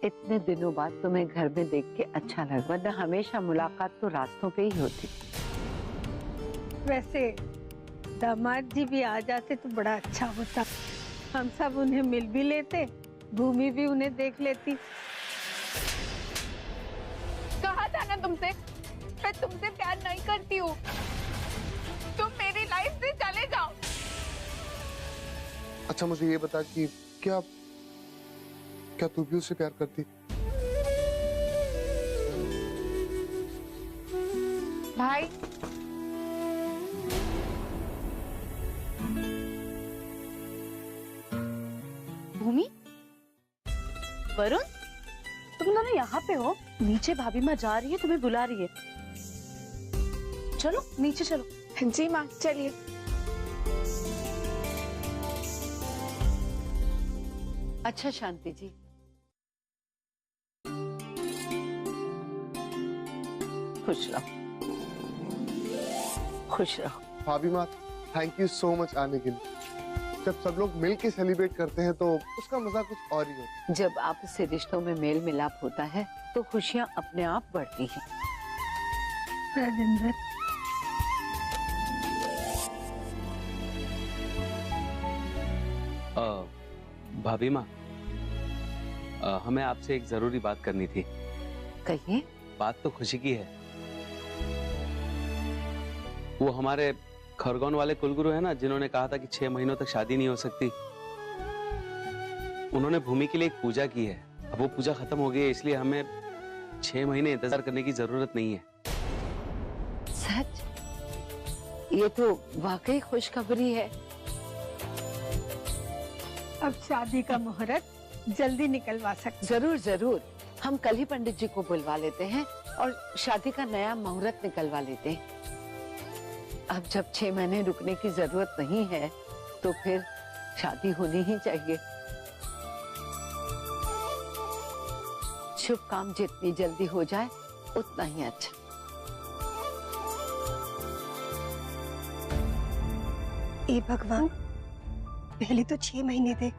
इतने दिनों बाद तुम्हें घर में देख के अच्छा लगा, वरना हमेशा मुलाकात तो रास्तों पे ही होती। वैसे दामाद जी भी आ जाते तो बड़ा अच्छा होता, हम सब उन्हें मिल भी लेते, भूमि भी उन्हें देख लेती। कहा था ना तुमसे, मैं तुमसे प्यार नहीं करती हूँ, तुम मेरी लाइफ से चले जाओ। अच्छा मुझे ये बता कि क्या तू भी उससे प्यार करती? भाई भूमि, वरुण, तुम दोनों यहाँ पे हो? नीचे भाभी माँ जा रही है, तुम्हें बुला रही है। चलो नीचे चलो। जी माँ चलिए। अच्छा शांति जी, खुश रहो, खुश रहो। भाभी माँ, थैंक यू सो मच आने के लिए। जब सब लोग मिल के सेलिब्रेट करते हैं तो उसका मजा कुछ और ही होता है। जब आपसे रिश्तों में मेल मिलाप होता है तो खुशियाँ अपने आप बढ़ती हैं। राजेंद्र, भाभी माँ, हमें आपसे एक जरूरी बात करनी थी। कहिए। बात तो खुशी की है। वो हमारे खरगोन वाले कुलगुरु है ना, जिन्होंने कहा था कि 6 महीनों तक शादी नहीं हो सकती, उन्होंने भूमि के लिए एक पूजा की है। अब वो पूजा खत्म हो गई है, इसलिए हमें 6 महीने इंतजार करने की जरूरत नहीं है। सच? ये तो वाकई खुशखबरी है। अब शादी का मुहूर्त जल्दी निकलवा सकते। जरूर जरूर, हम कल ही पंडित जी को बुलवा लेते हैं और शादी का नया मुहूर्त निकलवा लेते हैं। अब जब 6 महीने रुकने की जरूरत नहीं है तो फिर शादी होनी ही चाहिए। शुभ काम जितनी जल्दी हो जाए उतना ही अच्छा। ए भगवान, पहले तो 6 महीने थे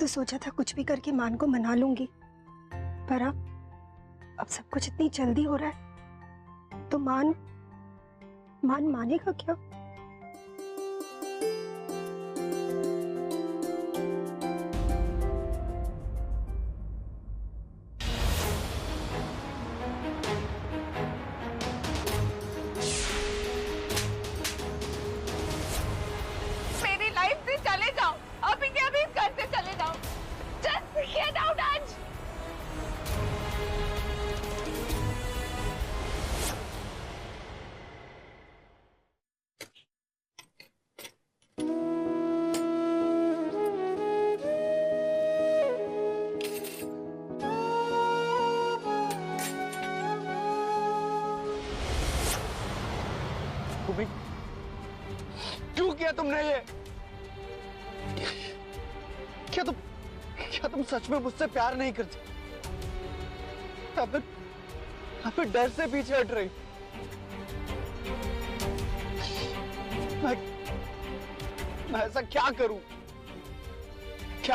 तो सोचा था कुछ भी करके मान को मना लूंगी, पर अब सब कुछ इतनी जल्दी हो रहा है तो मान मानेगा क्या? मेरी लाइफ से चले जाओ, अभी के अभी इस घर से चले जाओ। जस्ट गेट आउट आज। क्यों किया तुमने ये? क्या तुम सच में मुझसे प्यार नहीं करती? या फिर डर से पीछे हट रही? मैं ऐसा क्या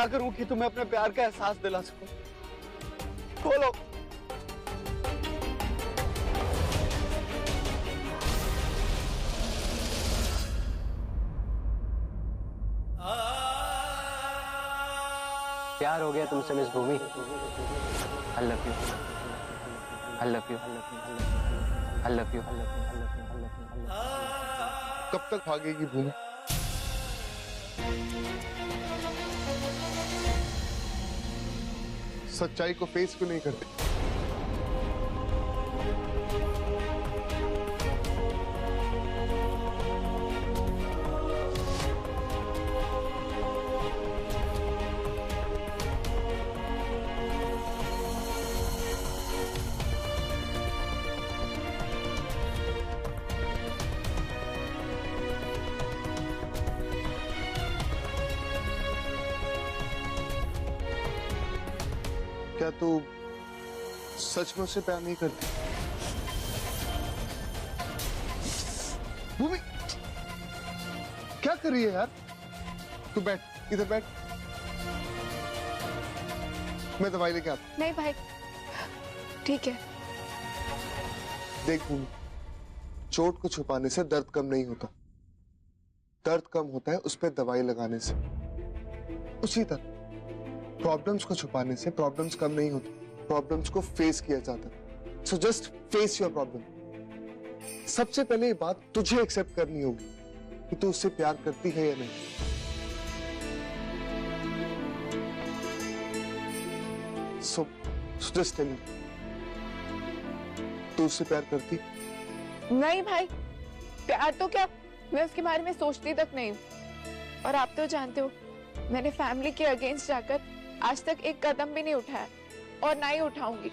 करूं कि तुम्हें अपने प्यार का एहसास दिला सकूं? खोलो। प्यार हो गया तुमसे miss Bhumi. I love you, I love you, I love you. कब तक भागेगी भूमि? सच्चाई को फेस क्यों नहीं करती? क्या तू सच में उससे प्यार नहीं करती? भूमि क्या कर रही है यार? तू बैठ, इधर बैठ। मैं दवाई लेके आता नहीं भाई, ठीक है। देख भूमि, चोट को छुपाने से दर्द कम नहीं होता, दर्द कम होता है उस पर दवाई लगाने से। उसी तरह प्रॉब्लम्स को छुपाने से प्रॉब्लम्स कम नहीं होती, प्रॉब्लम्स को फेस किया जाता है। So just face your problem. सबसे पहले ये बात तुझे एक्सेप्ट करनी होगी कि तू उससे प्यार करती है या नहीं। सो जस्ट टेल मी, तू उससे प्यार करती? नहीं भाई, प्यार तो क्या, मैं उसके बारे में सोचती तक नहीं हूँ। और आप तो जानते हो, मैंने फैमिली के अगेंस्ट जाकर आज तक एक कदम भी नहीं उठाया और ना ही उठाऊंगी।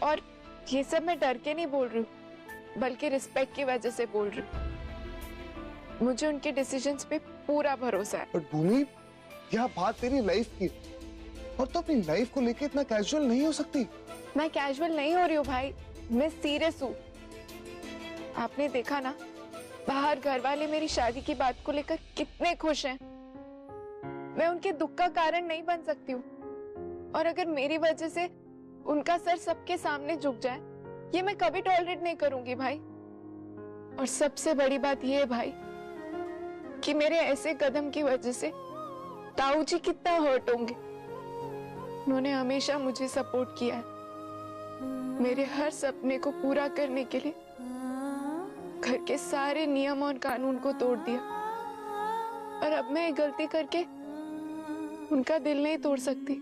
और ये सब मैं डर के नहीं बोल रही हूँ, बल्कि रिस्पेक्ट की वजह से बोल रही हूँ। मुझे उनके डिसीजंस पे पूरा भरोसा है। बट भूमि, यह बात तेरी लाइफ की, और तो अपनी लाइफ को लेके इतना कैजुअल नहीं हो सकती। मैं कैजुअल नहीं हो रही हूँ भाई, मैं सीरियस हूँ। आपने देखा ना, बाहर घर वाले मेरी शादी की बात को लेकर कितने खुश हैं। मैं उनके दुख का कारण नहीं बन सकती हूँ, और अगर मेरी वजह से उनका सर सबके सामने झुक जाए, ये मैं कभी टॉलरेट नहीं करूंगी भाई। और सबसे बड़ी बात ये है भाई कि मेरे ऐसे कदम की वजह से ताऊ जी कितना हर्ट होंगे। उन्होंने हमेशा मुझे सपोर्ट किया है, मेरे हर सपने को पूरा करने के लिए घर के सारे नियम और कानून को तोड़ दिया। और अब मैं ये गलती करके उनका दिल नहीं तोड़ सकती।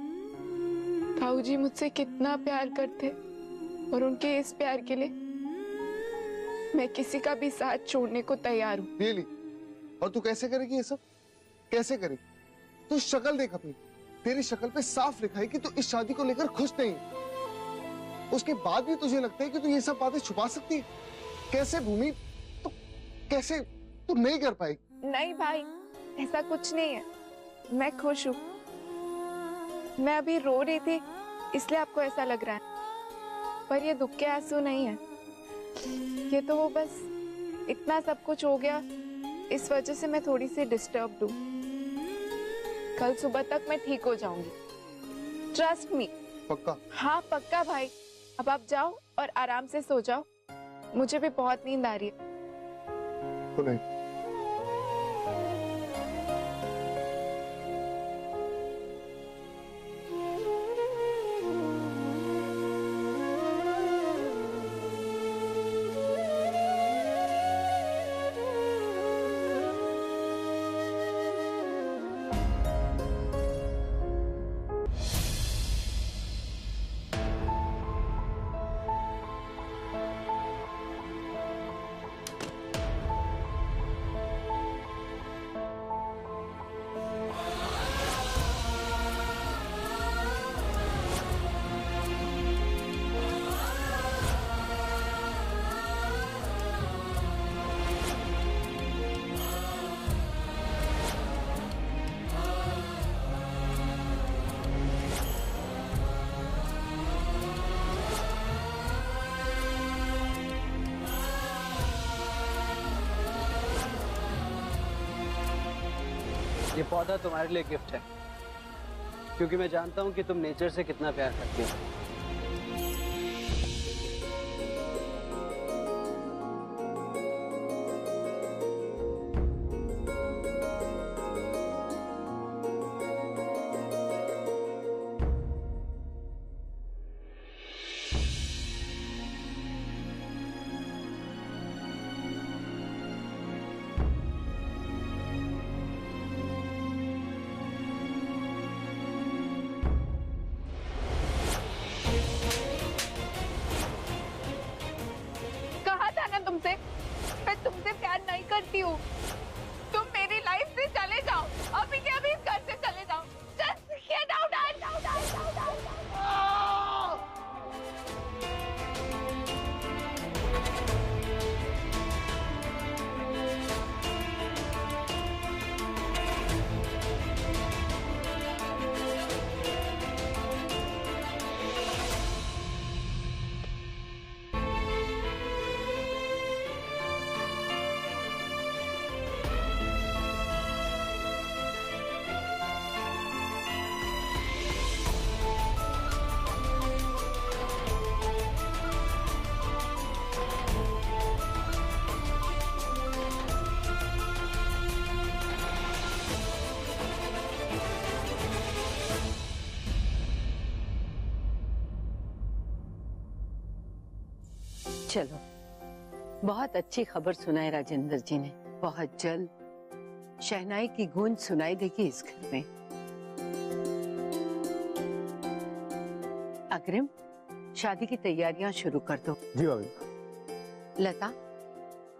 ताऊ जी मुझसे कितना प्यार करते, और उनके इस प्यार के लिए मैं किसी का भी साथ छोड़ने को तैयार हूँ। रियली? और तू कैसे करेगी ये सब? कैसे करेगी? तू शक्ल देख अपनी, तेरी शक्ल पे साफ लिखा है कि तू इस शादी को लेकर खुश नहीं। उसके बाद भी तुझे लगता है कि तू ये सब बातें छुपा सकती है? कैसे भूमि, तो कैसे तू नहीं कर पाई? नहीं भाई, ऐसा कुछ नहीं है, मैं खुश हूँ। मैं अभी रो रही थी इसलिए आपको ऐसा लग रहा है, पर ये दुख के आंसू नहीं है। ये तो वो बस इतना सब कुछ हो गया, इस वजह से मैं थोड़ी सी डिस्टर्ब्ड हूँ। कल सुबह तक मैं ठीक हो जाऊंगी, ट्रस्ट मी। पक्का? हाँ पक्का भाई। अब आप जाओ और आराम से सो जाओ, मुझे भी बहुत नींद आ रही है। तो नहीं। ये पौधा तुम्हारे लिए गिफ्ट है, क्योंकि मैं जानता हूँ कि तुम नेचर से कितना प्यार करती हो। चलो, बहुत अच्छी खबर सुनाई राजेंद्र जी ने। बहुत जल्द शहनाई की गूंज सुनाई देगी इस घर में। अग्रिम, शादी की तैयारियां शुरू कर दो। जी भाभी। लता,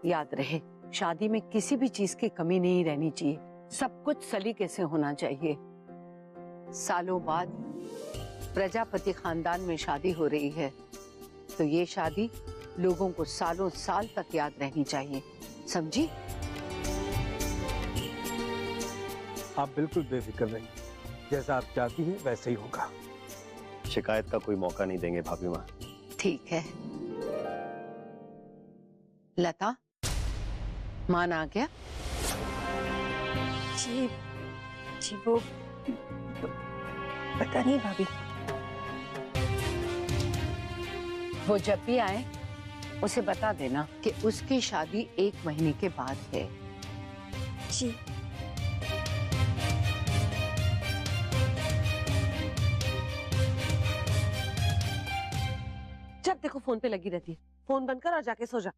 याद रहे शादी में किसी भी चीज की कमी नहीं रहनी चाहिए, सब कुछ सलीके से होना चाहिए। सालों बाद प्रजापति खानदान में शादी हो रही है, तो ये शादी लोगों को सालों साल तक याद रहनी चाहिए, समझी? आप बिल्कुल बेफिक्र रहिए, जैसा आप चाहती हैं वैसे ही होगा। शिकायत का कोई मौका नहीं देंगे भाभी माँ। ठीक है। लता, मान आ गया? जी जी वो पता नहीं भाभी। वो जब भी आए उसे बता देना कि उसकी शादी 1 महीने के बाद है। जी जब देखो फोन पे लगी रहती है, फोन बंद कर और जाके सो जा।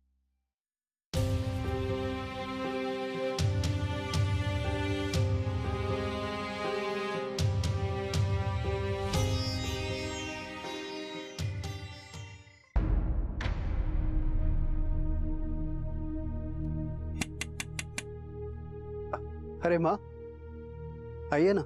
अरे माँ, आइए ना।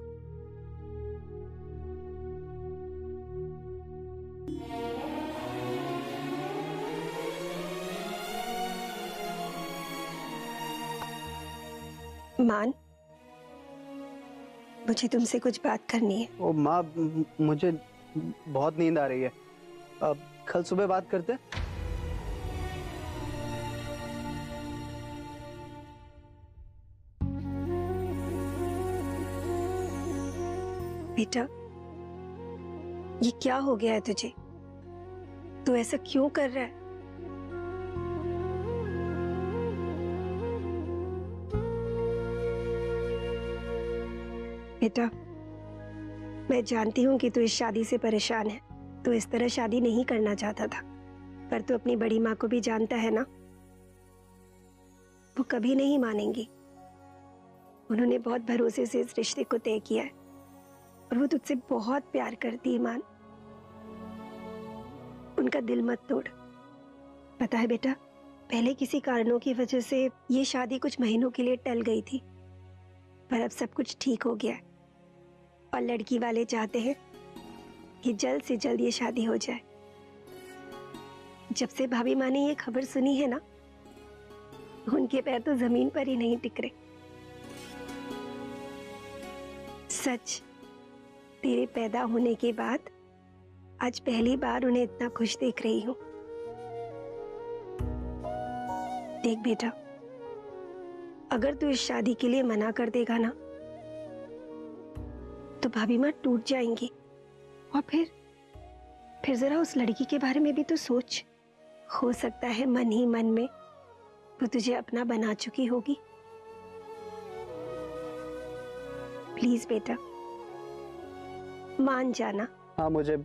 मान, मुझे तुमसे कुछ बात करनी है। ओ माँ, मुझे बहुत नींद आ रही है, अब कल सुबह बात करते हैं। बेटा, ये क्या हो गया है तुझे? तू ऐसा क्यों कर रहा है? बेटा, मैं जानती हूँ कि तू इस शादी से परेशान है। तू इस तरह शादी नहीं करना चाहता था, पर तू अपनी बड़ी माँ को भी जानता है ना, वो कभी नहीं मानेंगी। उन्होंने बहुत भरोसे से इस रिश्ते को तय किया है और वो तुझसे बहुत प्यार करती है। मान, उनका दिल मत तोड़। पता है बेटा, पहले किसी कारणों की वजह से ये शादी कुछ महीनों के लिए टल गई थी, पर अब सब कुछ ठीक हो गया है और लड़की वाले चाहते हैं कि जल्द से जल्द ये शादी हो जाए। जब से भाभी माँ ने ये खबर सुनी है ना, उनके पैर तो जमीन पर ही नहीं टिक रहे। सच, तेरे पैदा होने के बाद आज पहली बार उन्हें इतना खुश देख रही हूं। देख बेटा, अगर तू इस शादी के लिए मना कर देगा ना, तो भाभी माँ टूट जाएंगी। और फिर जरा उस लड़की के बारे में भी तो सोच। हो सकता है मन ही मन में वो तुझे अपना बना चुकी होगी। प्लीज बेटा, मान जाना। हाँ, मुझे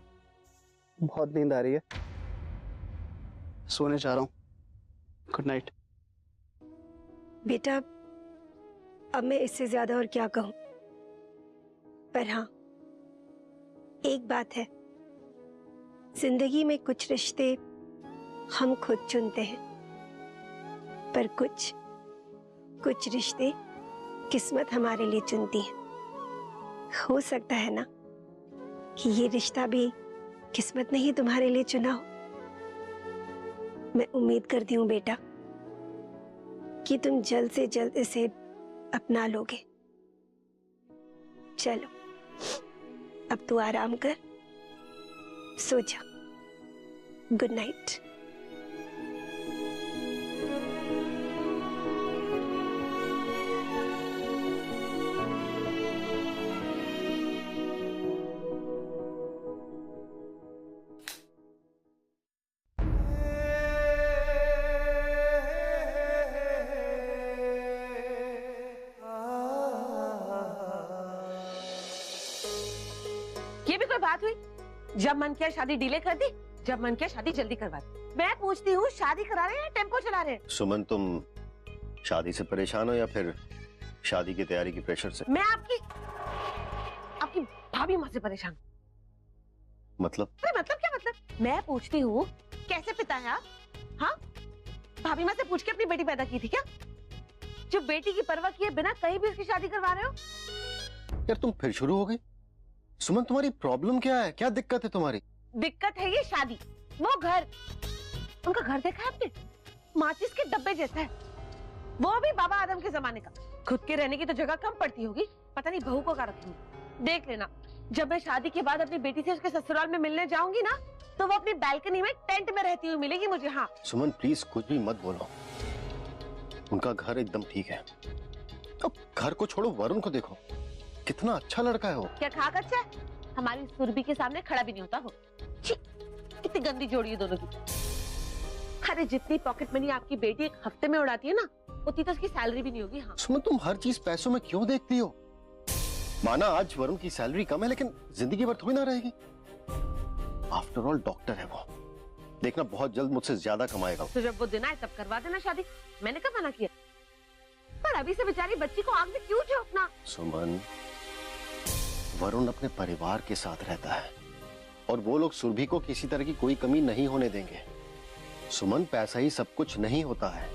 बहुत नींद आ रही है, सोने चाह रहा हूँ। Good night. बेटा, अब मैं इससे ज्यादा और क्या कहूं, पर हाँ, एक बात है, जिंदगी में कुछ रिश्ते हम खुद चुनते हैं, पर कुछ रिश्ते किस्मत हमारे लिए चुनती है। हो सकता है ना कि ये रिश्ता भी किस्मत ने ही तुम्हारे लिए चुना हो। मैं उम्मीद करती हूँ बेटा कि तुम जल्द से जल्द इसे अपना लोगे। चलो, अब तू आराम कर, सो जा। Good night. ये भी कोई बात हुई? जब मन किया शादी डिले कर दी, जब मन किया शादी जल्दी करवा दी। मैं पूछती हूँ, शादी करा रहे हैं या टेम्पो चला रहे हैं? सुमन, तुम शादी से परेशान हो या फिर शादी की तैयारी की प्रेशर से? मैं आपकी भाभी माँ से परेशान हूँ। मतलब? अरे मतलब क्या मतलब? मैं पूछती हूँ, कैसे पिता है आप? हाँ, भाभी माँ से पूछ के अपनी बेटी पैदा की थी क्या? जो बेटी की परवाह किए बिना कहीं भी उसकी शादी करवा रहे हो? यार तुम फिर शुरू हो गई। सुमन, तुम्हारी प्रॉब्लम क्या है? क्या दिक्कत है तुम्हारी? दिक्कत है ये शादी, वो घर। उनका घर देखा है आपने? माचिस के डब्बे जैसा है, वो भी बाबा आदम के जमाने का। खुद के रहने की तो जगह कम पड़ती होगी, पता नहीं बहू को क्या रखेंगे। देख लेना, जब मैं शादी के बाद अपनी बेटी से उसके ससुराल में मिलने जाऊंगी ना, तो वो अपनी बैल्कनी में टेंट में रहती हुई मिलेगी मुझे। हाँ सुमन प्लीज कुछ भी मत बोलो, उनका घर एकदम ठीक है। अब घर को छोड़ो, वरुण को देखो, कितना अच्छा लड़का है वो। क्या खाक अच्छा है? हमारी सुरभि के सामने खड़ा भी नहीं होता वो। छी, कितनी गंदी जोड़ी है दोनों की। अरे जितनी पॉकेट मनी आपकी बेटी एक हफ्ते में उड़ाती है ना, उतनी तो उसकी सैलरी भी नहीं होगी। हाँ सुमन, तुम हर चीज पैसों में क्यों देखती हो? माना आज वरुण की सैलरी कम है, लेकिन जिंदगी भर थोड़ी ना रहेगी। आफ्टर ऑल डॉक्टर है वो, देखना बहुत जल्द मुझसे ज्यादा कमाएगा। तो जब वो दिन आए तब करवा देना शादी, मैंने कब मना किया? पर अभी से बेचारी बच्ची को आग में क्यों झोंकना? सुमन, वरुण अपने परिवार के साथ रहता है और वो लोग सुरभि को किसी तरह की कोई कमी नहीं होने देंगे। सुमन, पैसा ही सब कुछ नहीं होता है।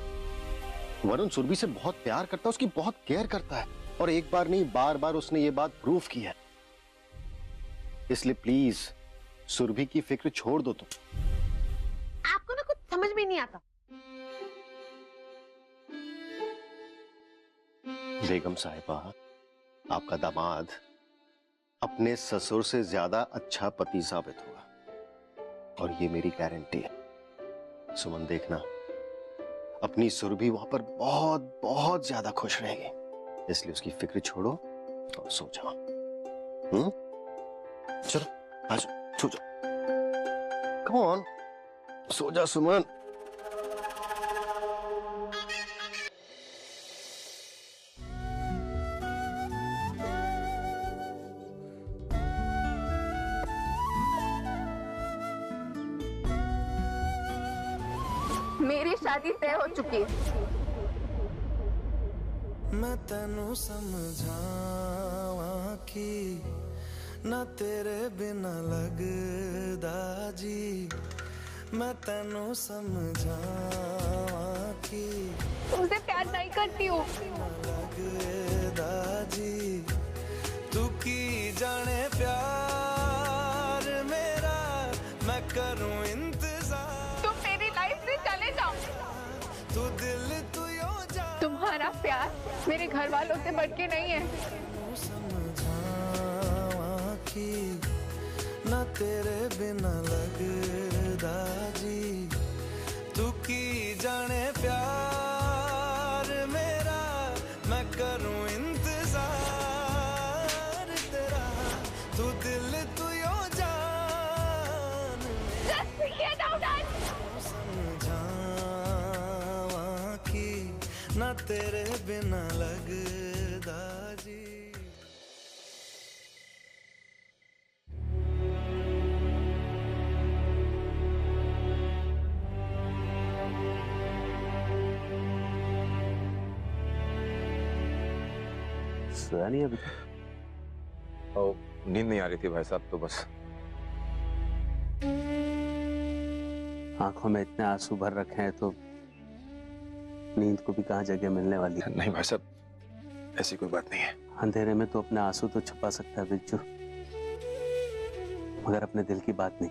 वरुण सुरभि से बहुत प्यार करता है, उसकी बहुत केयर करता है, और एक बार नहीं बार बार उसने ये बात प्रूव की है। इसलिए प्लीज सुरभि की फिक्र छोड़ दो तुम। आपको ना कुछ समझ में नहीं आता। बेगम साहिबा, आपका दामाद अपने ससुर से ज्यादा अच्छा पति साबित होगा, और ये मेरी गारंटी है। सुमन देखना, अपनी सुरभि वहां पर बहुत बहुत ज्यादा खुश रहेगी, इसलिए उसकी फिक्र छोड़ो और सो जाओ। चलो आज सो जाओ, कम ऑन, सो जा सुमन। मेरी शादी तय हो चुकी है। मैं तेनू समझावा कि ना तेरे बिना लगदा जी, मैं तेनू समझावा कि तुमसे प्यार नहीं करती हूँ। लगदा जी, तू की जाने प्यार मेरा, मैं करूं इंतजार। तुम मेरी लाइफ से चले जाओ। तू दिल तू यो जा, तुम्हारा प्यार मेरे घर वालों से बढ़ के नहीं है। समझावा कि ना तेरे बिना लगदा जी, तू की जाने प्यार मेरा, मैं करूं इंतजार तेरा। तू दिल तू यो जान, समझावा कि ना तेरे बिना लगदा जी। सोया नहीं अभी? नींद नहीं आ रही थी भाई साहब, तो बस आंखों में इतने आंसू भर रखे हैं तो नींद को भी कहाँ जगह मिलने वाली है? नहीं भाई साहब, ऐसी कोई बात नहीं है। अंधेरे में तो अपने आंसू तो छुपा सकता है बिज्जू, मगर अपने दिल की बात नहीं।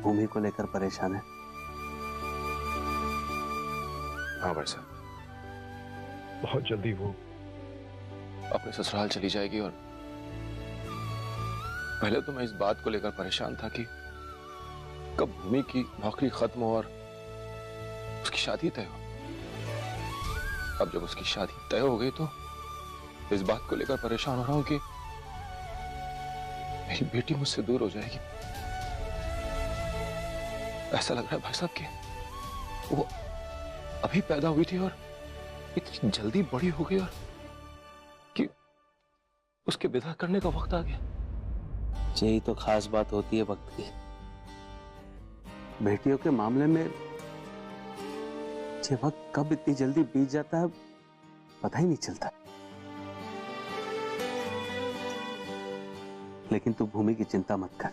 भूमि को लेकर परेशान है। हाँ भाई साहब, बहुत जल्दी वो अपने ससुराल चली जाएगी, और पहले तो मैं इस बात को लेकर परेशान था कि कब भूमि की नौकरी खत्म हो और उसकी शादी तय हो। अब जब उसकी शादी तय हो गई तो इस बात को लेकर परेशान हो रहा हूं कि मेरी बेटी मुझसे दूर हो जाएगी। ऐसा लग रहा है भाई साहब कि वो अभी पैदा हुई थी और इतनी जल्दी बड़ी हो गई, और कि उसके विदा करने का वक्त आ गया। यही तो खास बात होती है वक्त की। बेटियों के मामले में ये वक्त कब इतनी जल्दी बीत जाता है पता ही नहीं चलता। लेकिन तू भूमि की चिंता मत कर,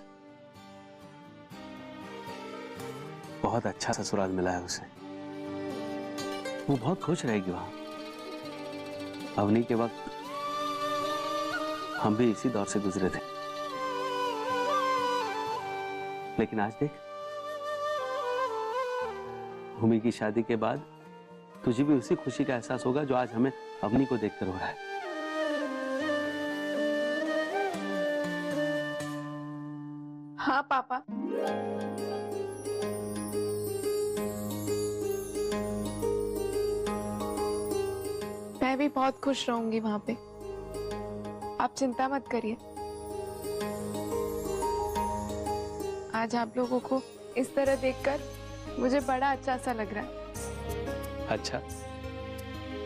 बहुत अच्छा ससुराल मिला है उसे, वो बहुत खुश रहेगी वहां। अवनी के वक्त हम भी इसी दौर से गुजरे थे, लेकिन आज देख, भूमि की शादी के बाद तुझे भी उसी खुशी का एहसास होगा जो आज हमें अवनी को देखकर हो रहा है। हाँ पापा, मैं भी बहुत खुश रहूंगी वहां पे, आप चिंता मत करिए। आज आप लोगों को इस तरह देखकर मुझे बड़ा अच्छा सा लग रहा है। अच्छा,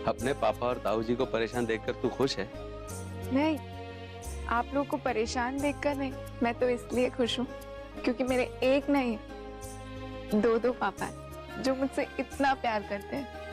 अपने पापा और ताऊ जी को परेशान देखकर तू खुश है? नहीं, आप लोगों को परेशान देखकर नहीं, मैं तो इसलिए खुश हूँ क्योंकि मेरे एक नहीं 2 पापा हैं जो मुझसे इतना प्यार करते हैं।